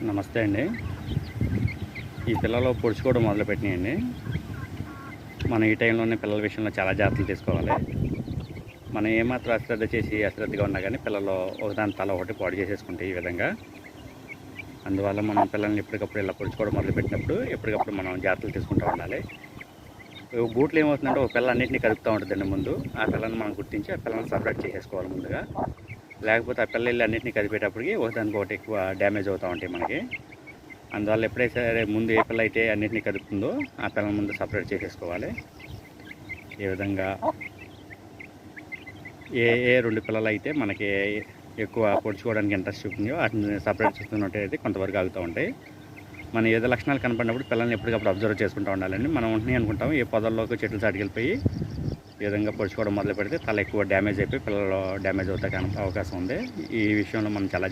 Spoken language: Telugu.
నమస్తే అండి. ఈ పిల్లలు పొడుచుకోవడం మొదలుపెట్టినాయండి. మనం ఈ టైంలోనే పిల్లల విషయంలో చాలా జాగ్రత్తలు తీసుకోవాలి. మనం ఏమాత్రం అశ్రద్ధగా ఉన్నా కానీ పిల్లలు ఒకదాని తల ఒకటి పాడు చేసేసుకుంటాయి ఈ విధంగా. అందువల్ల మనం పిల్లల్ని ఎప్పటికప్పుడు ఇలా పొడుచుకోవడం మొదలుపెట్టినప్పుడు ఎప్పటికప్పుడు మనం జాగ్రత్తలు తీసుకుంటూ ఉండాలి. గూట్లో ఏమవుతుందంటే ఒక పిల్ల అన్నింటినీ కదుపుతూ ఉంటుందండి ముందు. ఆ పిల్లని మనం గుర్తించి ఆ పిల్లల్ని సపరేట్ చేసేసుకోవాలి ముందుగా. లేకపోతే ఆ పిల్ల వెళ్ళి అన్నింటినీ కదిపేటప్పటికి ఒకదానికొకటి ఎక్కువ డ్యామేజ్ అవుతూ ఉంటాయి మనకి. అందువల్ల ఎప్పుడైతే సరే ముందు ఏ పిల్ల అయితే అన్నింటినీ కదుపుతుందో ఆ పిల్లల ముందు సపరేట్ చేసేసుకోవాలి. ఈ విధంగా ఏ ఏ 2 పిల్లలు అయితే మనకి ఎక్కువ పొడుచుకోవడానికి ఇంట్రెస్ట్ చూపిందో వాటిని సపరేట్ చేస్తున్నట్టయితే కొంతవరకు ఆగుతూ ఉంటాయి. మన ఏదో లక్షణాలు కనపడినప్పుడు పిల్లల్ని ఎప్పటికప్పుడు అబ్జర్వ్ చేసుకుంటూ ఉండాలండి. మనం ఉంటున్నాయి అనుకుంటాం ఏ పొదల్లోకి చెట్లు చాటుకెళ్ళిపోయి ఈ విధంగా పొడుచుకోవడం మొదలు పెడితే తల ఎక్కువ డ్యామేజ్ అయిపోయి పిల్లలు డ్యామేజ్ అవుతానికి అవకాశం ఉంది. ఈ విషయంలో మనం చాలా